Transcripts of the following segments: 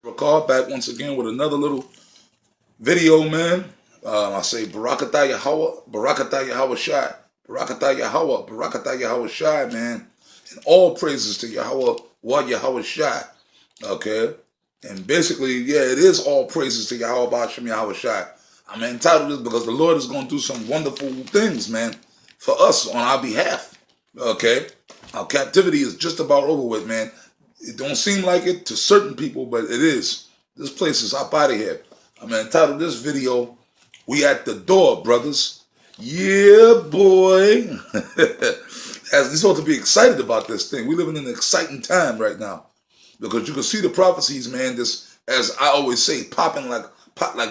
Recall back once again with another little video, man. I say Barakatah Yahweh, Barakatah Yahweh Shai, Barakatah Yahweh, Barakatah Yahweh Shai, man. And all praises to Yahweh, what Yahweh Shai. Okay? And basically, yeah, it is all praises to Yahweh Bashem Yahweh Shai. I'm entitled to this because the Lord is going to do some wonderful things, man, for us on our behalf. Okay? Our captivity is just about over with, man. It don't seem like it to certain people, but it is. This place is up out of here. I'm entitled this video, We at the Door, brothers. Yeah, boy. You're supposed to be excited about this thing. We're living in an exciting time right now. Because you can see the prophecies, man, this, as I always say, popping like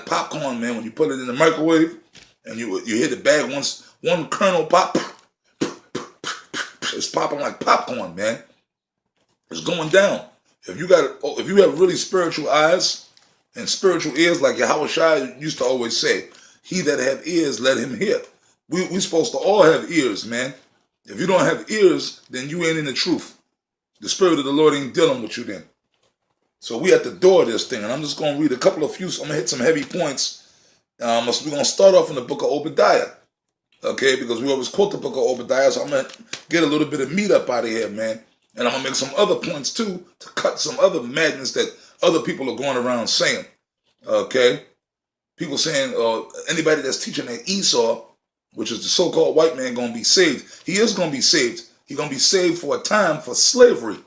popcorn, man. When you put it in the microwave and you hit the bag once, one kernel pop, it's popping like popcorn, man. It's going down. If you have really spiritual eyes and spiritual ears, like Yahweh Shai used to always say, he that have ears, let him hear. We supposed to all have ears, man. If you don't have ears, then you ain't in the truth. The Spirit of the Lord ain't dealing with you then. So we at the door of this thing, and I'm just going to read a couple of few, I'm going to hit some heavy points. We're going to start off in the book of Obadiah, okay, because we always quote the book of Obadiah, so I'm going to get a little bit of meat up out of here, man. And I'm going to make some other points, too, to cut some other madness that other people are going around saying. Okay? People saying, anybody that's teaching that Esau, which is the so-called white man, going to be saved. He is going to be saved. He's going to be saved for a time for slavery.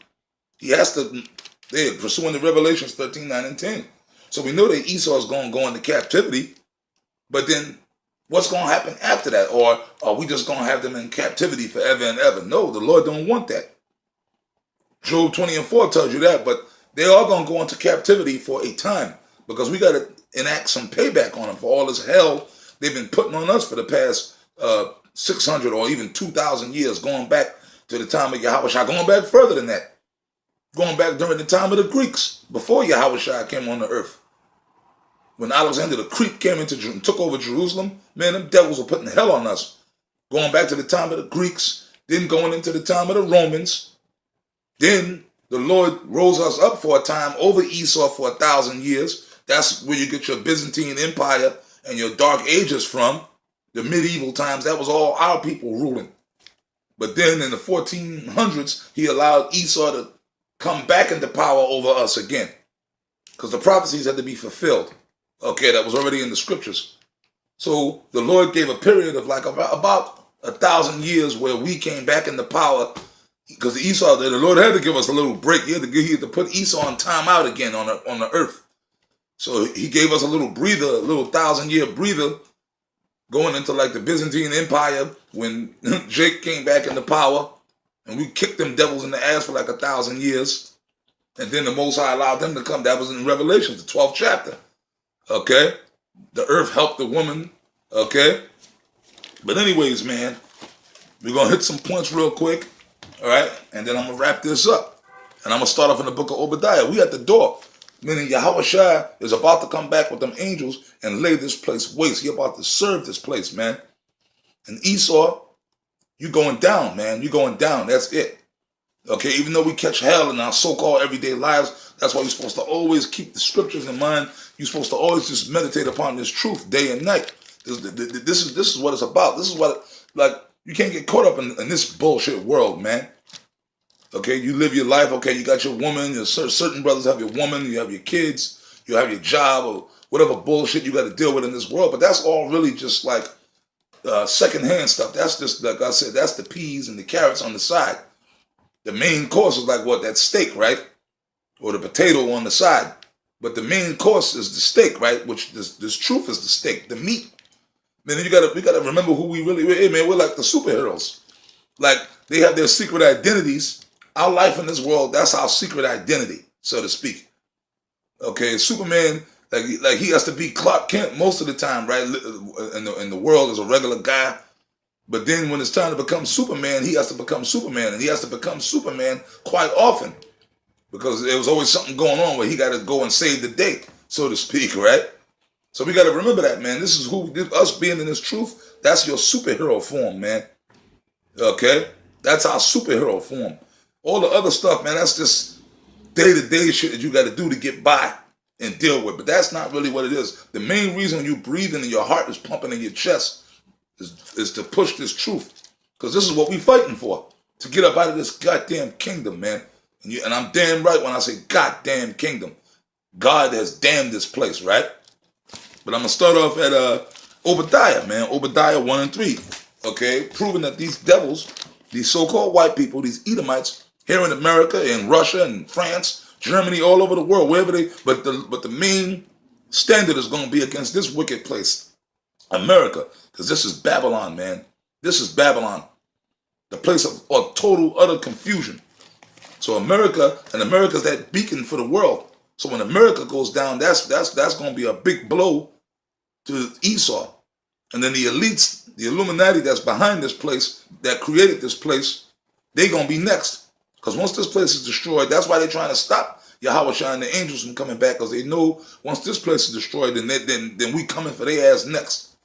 He has to, they're pursuing the Revelations 13, 9, and 10. So we know that Esau is going to go into captivity. But then what's going to happen after that? Or are we just going to have them in captivity forever and ever? No, the Lord don't want that. Job 20 and 4 tells you that, but they are going to go into captivity for a time because we got to enact some payback on them for all this hell they've been putting on us for the past 600 or even 2,000 years, going back to the time of Yahweh Shai, going back further than that, going back during the time of the Greeks, before Yahweh Shai came on the earth. When Alexander the Greek came into and took over Jerusalem, man, them devils were putting hell on us. Going back to the time of the Greeks, then going into the time of the Romans. Then the Lord rose us up for a time over Esau for 1,000 years. That's where you get your Byzantine Empire and your Dark Ages from. The medieval times, that was all our people ruling. But then in the 1400s, he allowed Esau to come back into power over us again. Because the prophecies had to be fulfilled. Okay, that was already in the scriptures. So the Lord gave a period of like about 1,000 years where we came back into power. Because Esau, the Lord had to give us a little break. He had to put Esau on time out again on the earth. So he gave us a little breather, a little 1,000-year breather, going into like the Byzantine Empire when Jake came back into power, and we kicked them devils in the ass for like 1,000 years. And then the Most High allowed them to come. That was in Revelation, the 12th chapter. Okay? The earth helped the woman. Okay? But anyways, man, we're going to hit some points real quick. All right, and then I'm going to wrap this up. And I'm going to start off in the book of Obadiah. We at the door, meaning Yahweh Shai is about to come back with them angels and lay this place waste. He about to serve this place, man. And Esau, you going down, man. You going down. That's it. Okay, even though we catch hell in our so-called everyday lives, that's why you're supposed to always keep the scriptures in mind. You're supposed to always just meditate upon this truth day and night. This is what it's about. This is what, like, you can't get caught up in this bullshit world, man. Okay, you live your life. Okay, you got your woman. Certain brothers have your woman. You have your kids. You have your job or whatever bullshit you got to deal with in this world. But that's all really just like secondhand stuff. That's just, like I said, that's the peas and the carrots on the side. The main course is like what? That steak, right? Or the potato on the side. But the main course is the steak, right? Which this truth is the steak, the meat. Man, we gotta remember who we really are. Hey, man, we're like the superheroes. Like, they have their secret identities. Our life in this world, that's our secret identity, so to speak. Okay, Superman, like he has to be Clark Kent most of the time, right? In the world as a regular guy. But then when it's time to become Superman, he has to become Superman. And he has to become Superman quite often. Because there was always something going on where he got to go and save the day, so to speak, right? So we got to remember that, man. This is us being in this truth. That's your superhero form, man. Okay? That's our superhero form. All the other stuff, man, that's just day-to-day shit that you got to do to get by. and deal with. But that's not really what it is. The main reason you breathing and your heart is pumping in your chest is to push this truth. Because this is what we fighting for. To get up out of this goddamn kingdom, man. And I'm damn right when I say goddamn kingdom. God has damned this place, right? But I'm going to start off at Obadiah, man. Obadiah 1 and 3. Okay? Proving that these devils, these so-called white people, these Edomites, here in America, in Russia, and France, Germany, all over the world, wherever they, but the main standard is going to be against this wicked place, America, because this is Babylon, man. This is Babylon, the place of total, utter confusion. So America, and America's that beacon for the world. So when America goes down, that's going to be a big blow to Esau. And then the elites, the Illuminati that's behind this place, that created this place, they going to be next. Because once this place is destroyed, that's why they're trying to stop Yahweh and the angels from coming back, because they know once this place is destroyed, then we coming for their ass next.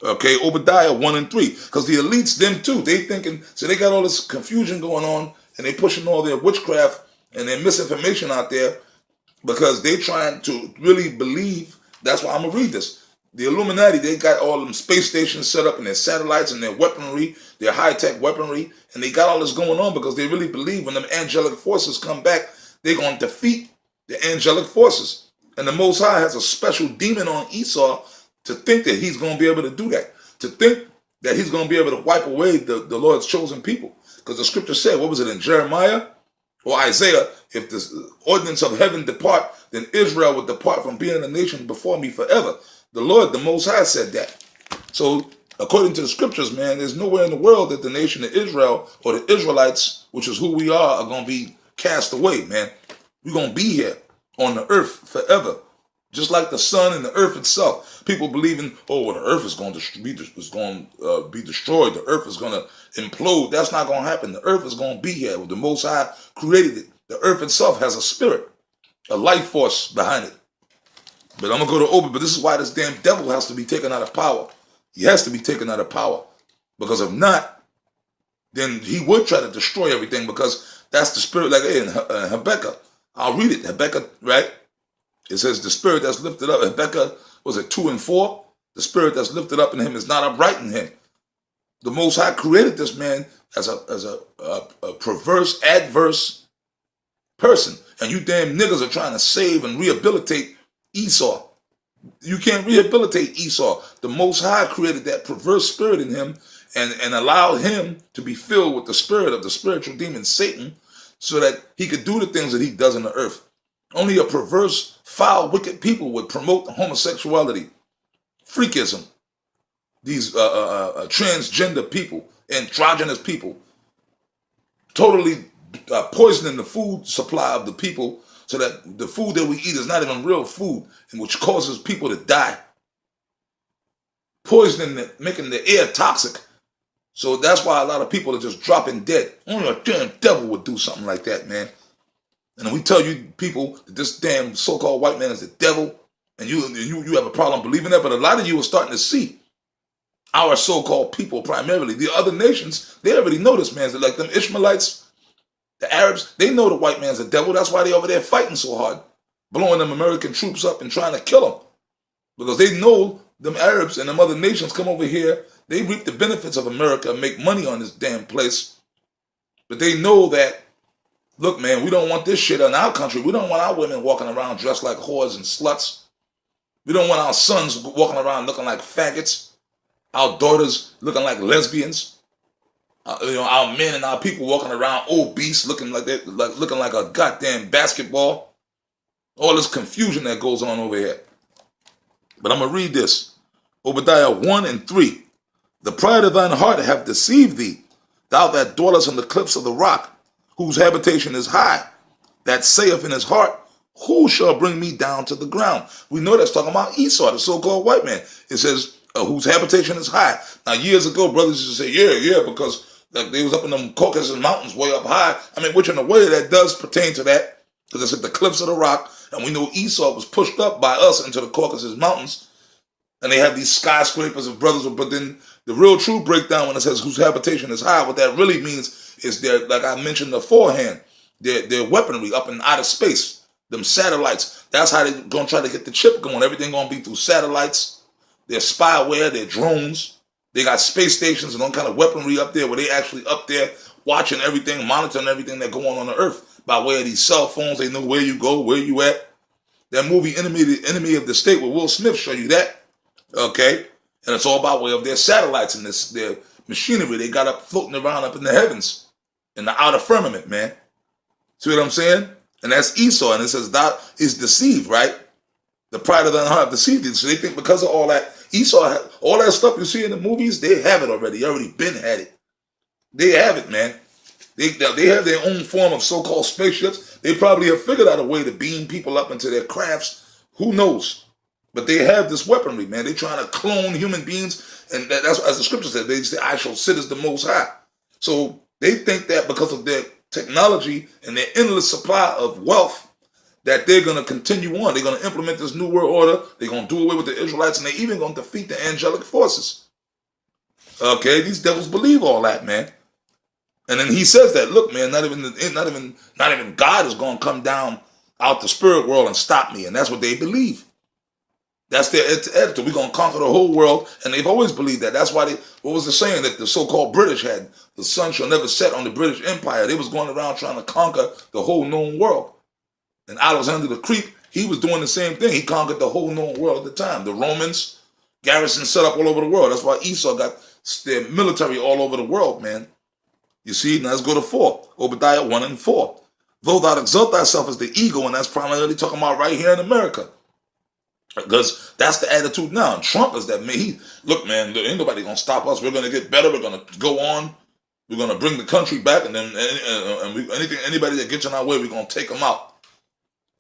Okay, Obadiah 1 and 3. Because the elites, them too, they thinking, so they got all this confusion going on, and they pushing all their witchcraft and their misinformation out there because they trying to really believe. That's why I'm going to read this. The Illuminati, they got all them space stations set up and their satellites and their weaponry, their high-tech weaponry, and they got all this going on because they really believe when them angelic forces come back, they're going to defeat the angelic forces. And the Most High has a special demon on Esau to think that he's going to be able to do that, to think that he's going to be able to wipe away the Lord's chosen people. Because the scripture said, what was it in Jeremiah or Isaiah? If the ordinance of heaven depart, then Israel would depart from being a nation before me forever. The Lord, the Most High, said that. So, according to the scriptures, man, there's nowhere in the world that the nation of Israel or the Israelites, which is who we are going to be cast away, man. We're going to be here on the earth forever. Just like the sun and the earth itself. People believing, oh, well, the earth is going to be destroyed. The earth is going to implode. That's not going to happen. The earth is going to be here. The Most High created it. The earth itself has a spirit, a life force behind it. But I'm going to go to Obed, but this is why this damn devil has to be taken out of power. He has to be taken out of power. Because if not, then he would try to destroy everything, because that's the spirit, like in Habakkuk. I'll read it. Habakkuk, right? It says the spirit that's lifted up. Habakkuk, was it 2 and 4? The spirit that's lifted up in him is not upright in him. The Most High created this man as a perverse, adverse person. And you damn niggas are trying to save and rehabilitate Esau. You can't rehabilitate Esau. The Most High created that perverse spirit in him and allowed him to be filled with the spirit of the spiritual demon Satan, so that he could do the things that he does in the earth. Only a perverse, foul, wicked people would promote homosexuality, freakism, these transgender people, androgynous people, totally poisoning the food supply of the people, so that the food that we eat is not even real food, and which causes people to die. Poisoning, making the air toxic. So that's why a lot of people are just dropping dead. Only a damn devil would do something like that, man. And we tell you people that this damn so-called white man is the devil, and you have a problem believing that, but a lot of you are starting to see our so-called people primarily. The other nations, they already know this man's like them Ishmaelites, the Arabs, they know the white man's the devil. That's why they over there fighting so hard, blowing them American troops up and trying to kill them. Because they know them Arabs and them other nations come over here, they reap the benefits of America and make money on this damn place. But they know that, look, man, we don't want this shit in our country. We don't want our women walking around dressed like whores and sluts. We don't want our sons walking around looking like faggots. Our daughters looking like lesbians. Our men and our people walking around obese, looking like a goddamn basketball. All this confusion that goes on over here. But I'm going to read this. Obadiah 1 and 3. The pride of thine heart have deceived thee, thou that dwellest on the cliffs of the rock, whose habitation is high, that saith in his heart, who shall bring me down to the ground? We know that's talking about Esau, the so-called white man. It says, whose habitation is high. Now, years ago, brothers used to say, yeah, because like, they was up in them Caucasus Mountains way up high. I mean, which in a way that does pertain to that, because it's at the cliffs of the rock, and we know Esau was pushed up by us into the Caucasus Mountains, and they have these skyscrapers of brothers, but then the real true breakdown when it says whose habitation is high, what that really means is their, like I mentioned beforehand, their weaponry up in outer space. Them satellites. That's how they're going to try to get the chip going. Everything going to be through satellites. Their spyware, their drones. They got space stations and all kind of weaponry up there where they actually up there watching everything, monitoring everything that's going on the earth by way of these cell phones. They know where you go, where you at. That movie, Enemy of the State, with Will Smith, show you that. Okay? And it's all by way of their satellites and their machinery they got up floating around up in the heavens, in the outer firmament, man. See what I'm saying? And that's Esau. And it says that is deceived, right? The pride of the heart deceived you. So they think because of all that, Esau, all that stuff you see in the movies, they have it already. They already been had it. They have it, man. They have their own form of so-called spaceships. They probably have figured out a way to beam people up into their crafts. Who knows? But they have this weaponry, man. They're trying to clone human beings. And that's as the scripture said, they say, I shall sit as the Most High. So they think that because of their technology and their endless supply of wealth, that they're going to continue on. They're going to implement this new world order. They're going to do away with the Israelites, and they're even going to defeat the angelic forces. Okay, these devils believe all that, man. And then he says that, look, man, not even God is going to come down out the spirit world and stop me. And that's what they believe. That's their attitude. We're going to conquer the whole world. And they've always believed that. That's why what was the saying that the so-called British had? The sun shall never set on the British Empire. They was going around trying to conquer the whole known world. And Alexander the Creep, he was doing the same thing. He conquered the whole known world at the time. The Romans, garrisons set up all over the world. That's why Esau got their military all over the world, man. You see, now let's go to 4. Obadiah 1 and 4. Though thou exalt thyself as the eagle, and that's primarily talking about right here in America. Because that's the attitude now. And Trump is that, man, look, man, ain't nobody going to stop us. We're going to get better. We're going to go on. We're going to bring the country back. And then anybody that gets in our way, we're going to take them out.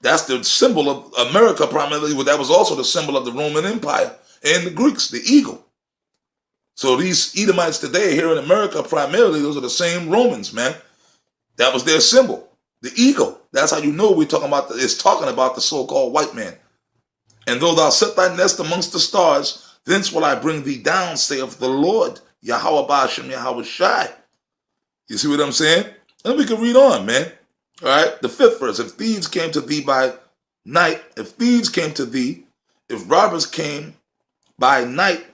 That's the symbol of America primarily. But that was also the symbol of the Roman Empire and the Greeks, the eagle. So these Edomites today here in America, primarily, those are the same Romans, man. That was their symbol, the eagle. That's how you know we're talking about, it's talking about the so-called white man. And though thou set thy nest amongst the stars, thence will I bring thee down, saith the Lord, Yahweh Ba'ashem Yahweh Shai. You see what I'm saying? And we can read on, man. All right, the 5th verse. If thieves came to thee by night, if robbers came by night,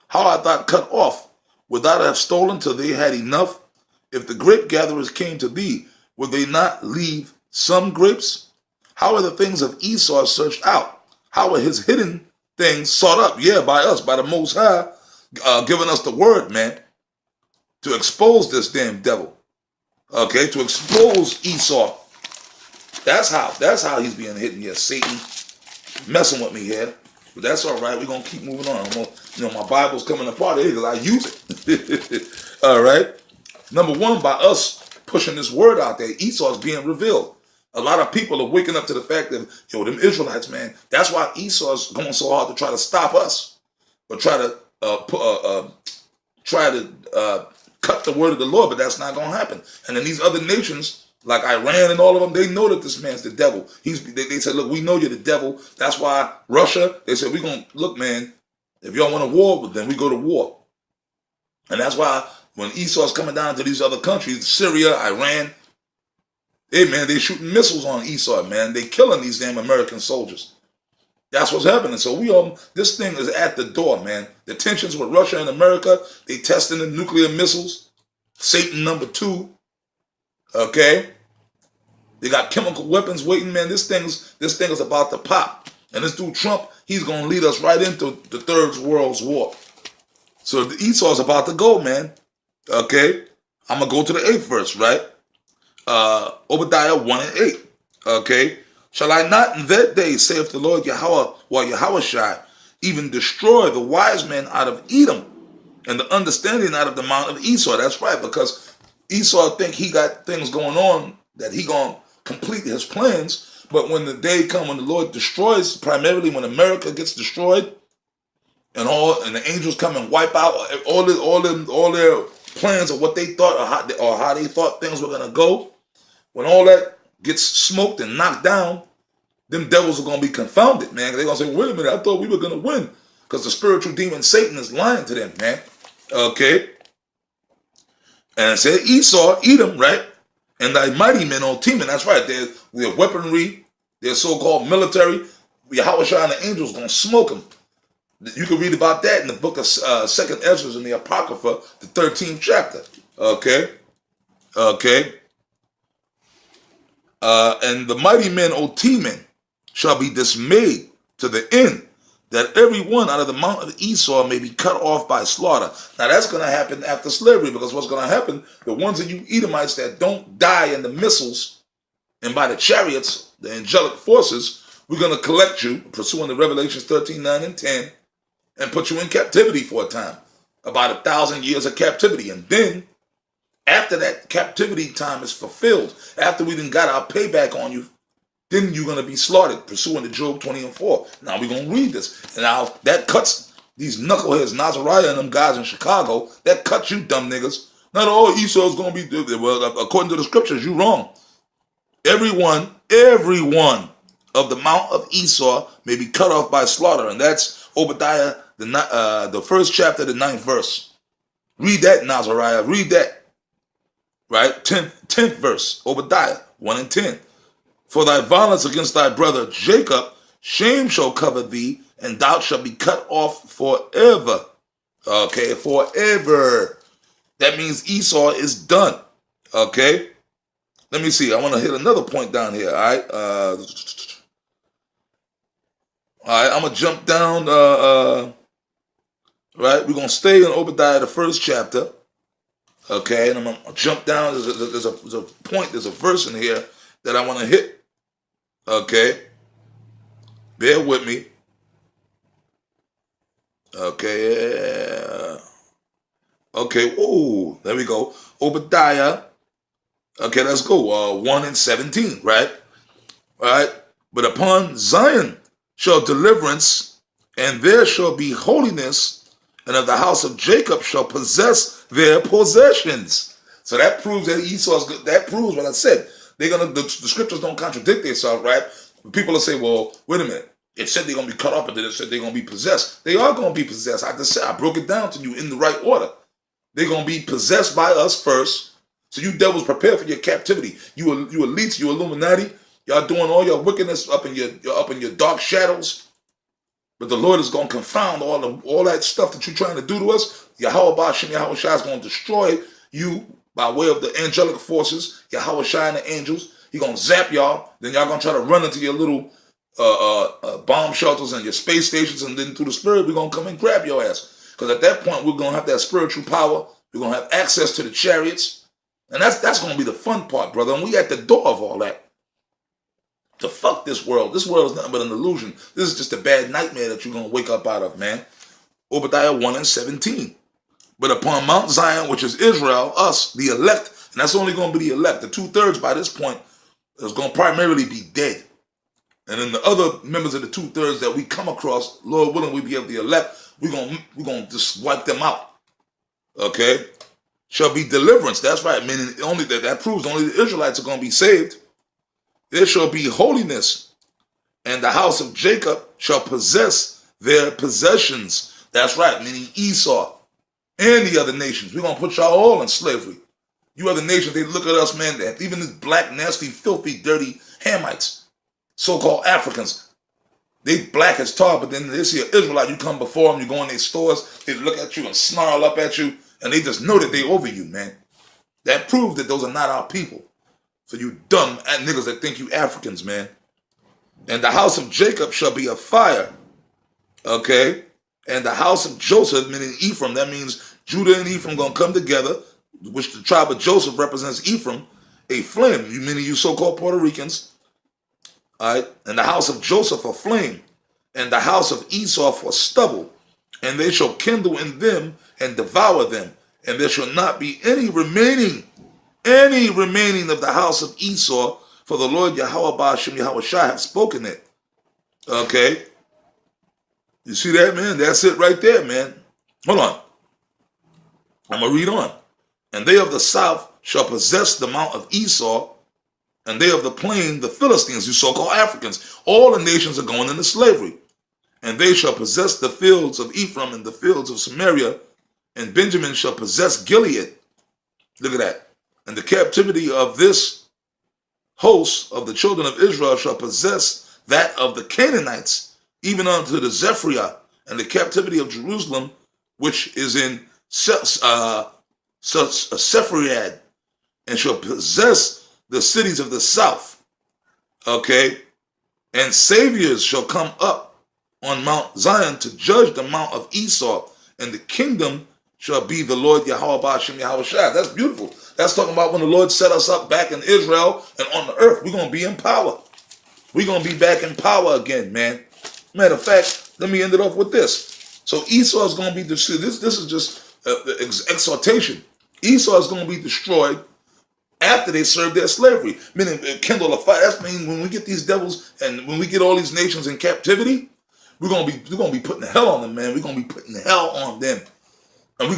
how art thou cut off? Would thou have stolen till they had enough? If the grape gatherers came to thee, would they not leave some grapes? How are the things of Esau searched out? How are his hidden things sought up? Yeah, by us, by the Most High, giving us the word, man, to expose this damn devil. Okay, to expose Esau. That's how he's being hidden here. Satan messing with me here. But that's all right. We're going to keep moving on. My Bible's coming apart here because I use it. All right. Number 1, by us pushing this word out there, Esau's being revealed. A lot of people are waking up to the fact that, them Israelites, man, that's why Esau's going so hard to try to stop us. Or try to cut the word of the Lord, but that's not going to happen. And then these other nations, like Iran and all of them, they know that this man's the devil. They said, look, we know you're the devil. That's why Russia, they said, we're going to, look, man, if y'all want a war, then we go to war. And that's why when Esau's coming down to these other countries, Syria, Iran, hey, man, they shooting missiles on Esau, man. They killing these damn American soldiers. That's what's happening. So this thing is at the door, man. The tensions with Russia and America, they testing the nuclear missiles. Satan number 2. Okay? They got chemical weapons waiting, man. This thing is about to pop. And this dude Trump, he's going to lead us right into the 3rd World War. So Esau's about to go, man. Okay? I'm going to go to the 8th verse, right? Obadiah 1 and 8. Okay? Shall I not in that day, saith the Lord Yahweh, Yahweh Shai, even destroy the wise men out of Edom and the understanding out of the mount of Esau? That's right, because Esau think he got things going on that he going to complete his plans. But when the day comes when the Lord destroys, primarily when America gets destroyed, and the angels come and wipe out all their plans of what they thought or how they thought things were going to go, when all that gets smoked and knocked down, them devils are going to be confounded, man. They're going to say, wait a minute, I thought we were going to win. Because the spiritual demon Satan is lying to them, man. Okay? And it said Esau, Edom, right? And thy mighty men on Teman. That's right. Their weaponry, Their so-called military, Yahweh and the angels going to smoke them. You can read about that in the book of 2nd Ezra in the Apocrypha, the 13th chapter. Okay? Okay? And the mighty men, O T-men, shall be dismayed to the end that every one out of the mount of Esau may be cut off by slaughter. Now that's going to happen after slavery, because what's going to happen, the ones of you Edomites that don't die in the missiles and by the chariots, the angelic forces, we're going to collect you, pursuant to Revelations 13, 9, and 10, and put you in captivity for a time, about 1,000 years of captivity. And then, after that captivity time is fulfilled, after we done got our payback on you, then you're going to be slaughtered, pursuant to Job 20 and 4. Now we're going to read this. And now that cuts these knuckleheads, Nazariah and them guys in Chicago, that cuts you dumb niggas. Not all Esau's going to be, well, according to the scriptures, you wrong. Everyone of the mount of Esau may be cut off by slaughter. And that's Obadiah, the 1st chapter, the 9th verse. Read that, Nazariah. Read that. Right? 10th verse. Obadiah 1 and 10. For thy violence against thy brother Jacob, shame shall cover thee, and thou shalt be cut off forever. Okay, forever. That means Esau is done. Okay? Let me see. I want to hit another point down here. All right? All right, I'm going to jump down. Right? We're going to stay in Obadiah, the 1st chapter. Okay? And I'm going to jump down. There's a point, there's a verse in here that I want to hit. Okay? Bear with me. Okay. Okay. Ooh, there we go. Obadiah. Okay, let's go. 1 and 17, right? Right? But upon Zion shall deliverance, and there shall be holiness, and of the house of Jacob shall possess their possessions. So that proves that Esau's good. That proves what I said. The scriptures don't contradict themselves, right? People will say, well, wait a minute. It said they're going to be cut off, but then it said they're going to be possessed. They are going to be possessed. I just said, I broke it down to you in the right order. They're going to be possessed by us first. So you devils, prepare for your captivity. You elites, you Illuminati, y'all doing all your wickedness up in your dark shadows. But the Lord is going to confound all that stuff that you're trying to do to us. Yahweh Bashem, Yahweh Shai is going to destroy you by way of the angelic forces, Yahweh Shai and the angels. He's going to zap y'all. Then y'all going to try to run into your little bomb shelters and your space stations. And then through the spirit, we're going to come and grab your ass. Because at that point, we're going to have that spiritual power. We're going to have access to the chariots. And that's going to be the fun part, brother. And we at the door of all that. To fuck this world. This world is nothing but an illusion. This is just a bad nightmare that you're going to wake up out of, man. Obadiah 1 and 17. But upon Mount Zion, which is Israel, us, the elect, and that's only going to be the elect. The 2/3 by this point is going to primarily be dead. And then the other members of the 2/3 that we come across, Lord willing, we be of the elect, we're going to just wipe them out. Okay? Shall be deliverance. That's right. Meaning only that proves only the Israelites are going to be saved. There shall be holiness, and the house of Jacob shall possess their possessions. That's right. Meaning Esau and the other nations. We're going to put y'all all in slavery. You other nations, they look at us, man, that even these black, nasty, filthy, dirty Hamites, so-called Africans, they black as tar, but then they see an Israelite, you come before them, you go in their stores, they look at you and snarl up at you, and they just know that they over you, man. That proves that those are not our people. So you dumb niggas that think you Africans, man. And the house of Jacob shall be a fire. Okay? And the house of Joseph, meaning Ephraim, that means Judah and Ephraim going to come together, which the tribe of Joseph represents Ephraim, a flame, meaning you so-called Puerto Ricans. All right? And the house of Joseph a flame, and the house of Esau for stubble. And they shall kindle in them and devour them. And there shall not be any remaining of the house of Esau, for the Lord Yahweh Bashem Yahweh Shai have spoken it. Okay? You see that, man? That's it right there, man. Hold on. I'm going to read on. And they of the south shall possess the mount of Esau, and they of the plain, the Philistines, you so-called Africans. All the nations are going into slavery. And they shall possess the fields of Ephraim and the fields of Samaria, and Benjamin shall possess Gilead. Look at that. And the captivity of this host of the children of Israel shall possess that of the Canaanites, even unto the Zephyriah, and the captivity of Jerusalem, which is in Sepharad, and shall possess the cities of the south. Okay? And saviors shall come up on Mount Zion to judge the mount of Esau, and the kingdom shall be the Lord Yahweh Ba'ashem Yahweh Shai. That's beautiful. That's talking about when the Lord set us up back in Israel and on the earth. We're going to be in power. We're going to be back in power again, man. Matter of fact, let me end it off with this. So Esau is going to be destroyed. This is just exhortation. Esau is going to be destroyed after they serve their slavery, meaning kindle a fire. That's mean when we get these devils and when we get all these nations in captivity, we're gonna be putting hell on them, man. We're gonna be putting hell on them, and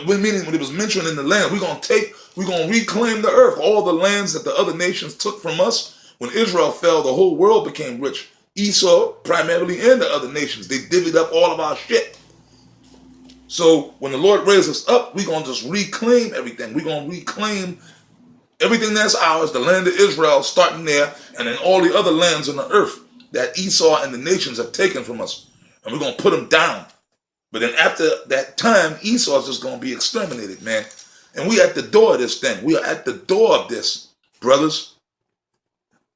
meaning when it was mentioned in the land, we're gonna reclaim the earth, all the lands that the other nations took from us. When Israel fell, the whole world became rich. Esau primarily and the other nations, they divvied up all of our shit. So when the Lord raises us up, we're gonna just reclaim everything. We're gonna reclaim everything that's ours, the land of Israel, starting there, and then all the other lands on the earth that Esau and the nations have taken from us. And we're going to put them down. But then after that time, Esau's just going to be exterminated, man. And we at the door of this thing. We are at the door of this, brothers.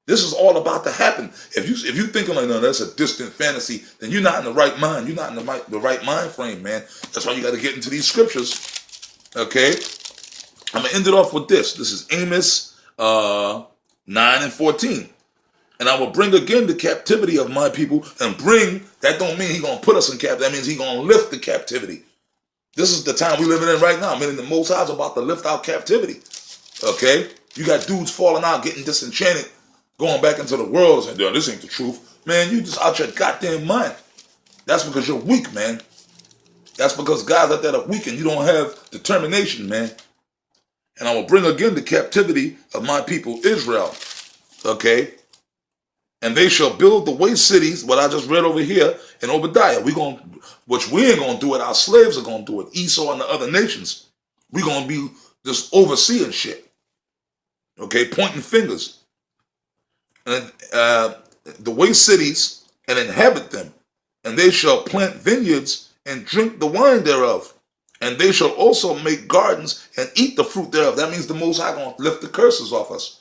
This is all about to happen. If you thinking like, no, that's a distant fantasy, then you're not in the right mind. You're not in the right mind frame, man. That's why you got to get into these scriptures. Okay? I'm going to end it off with this. This is Amos 9 and 14. And I will bring again the captivity of my people, and bring, that don't mean he's going to put us in captivity. That means he's going to lift the captivity. This is the time we're living in right now. Meaning the Most High is about to lift our captivity. Okay? You got dudes falling out, getting disenchanted, going back into the world and saying, this ain't the truth. Man, you just out your goddamn mind. That's because you're weak, man. That's because guys like that are weak and you don't have determination, man. And I will bring again the captivity of my people Israel. Okay? And they shall build the waste cities, what I just read over here in Obadiah. Which we ain't going to do it. Our slaves are going to do it. Esau and the other nations. We're going to be just overseeing shit. Okay? Pointing fingers. And the waste cities and inhabit them. And they shall plant vineyards and drink the wine thereof. And they shall also make gardens and eat the fruit thereof. That means the Most High going to lift the curses off us.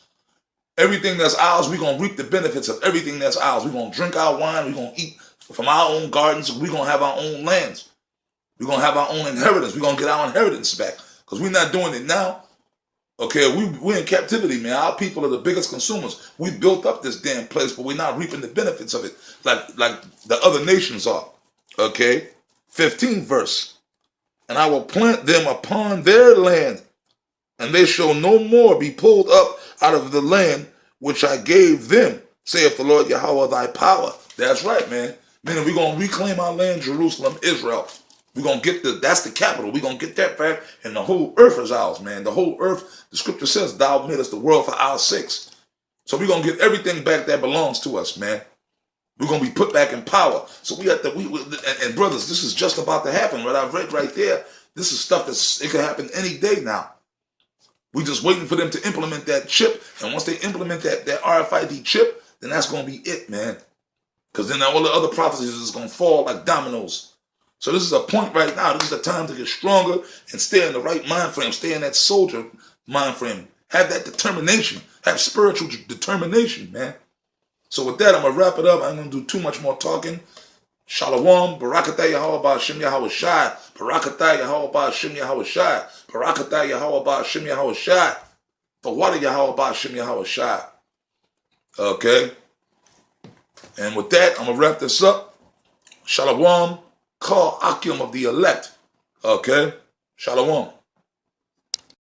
Everything that's ours, we're going to reap the benefits of everything that's ours. We're going to drink our wine. We're going to eat from our own gardens. We're going to have our own lands. We're going to have our own inheritance. We're going to get our inheritance back. Because we're not doing it now. Okay, we're in captivity, man. Our people are the biggest consumers. We built up this damn place, but we're not reaping the benefits of it like the other nations are. Okay? 15th verse. And I will plant them upon their land, and they shall no more be pulled up out of the land which I gave them, saith the Lord Yahweh thy power. That's right, man. Meaning we're going to reclaim our land, Jerusalem, Israel. We're going to get that's the capital. We're going to get that back, and the whole earth is ours, man. The whole earth, the scripture says, thou madest the world for our sakes. So we're going to get everything back that belongs to us, man. We're going to be put back in power. So and brothers, this is just about to happen. What I've read right there, this is stuff it could happen any day now. We're just waiting for them to implement that chip. And once they implement that RFID chip, then that's going to be it, man. Because then all the other prophecies is going to fall like dominoes. So this is a point right now. This is a time to get stronger and stay in the right mind frame. Stay in that soldier mind frame. Have that determination. Have spiritual determination, man. So with that, I'm going to wrap it up. I'm going to do too much more talking. Shalom. Barakatah Yahweh Ba'ashem Yahweh Shai. Barakatah Yahweh Ba'ashem Yahweh Shai. Barakatah Yahweh Ba'ashem Yahweh Shai. Tawada Yahweh Ba'ashem Yahweh Shai. Okay. And with that, I'm going to wrap this up. Shalom. Call Akim of the elect. Okay. Shalom.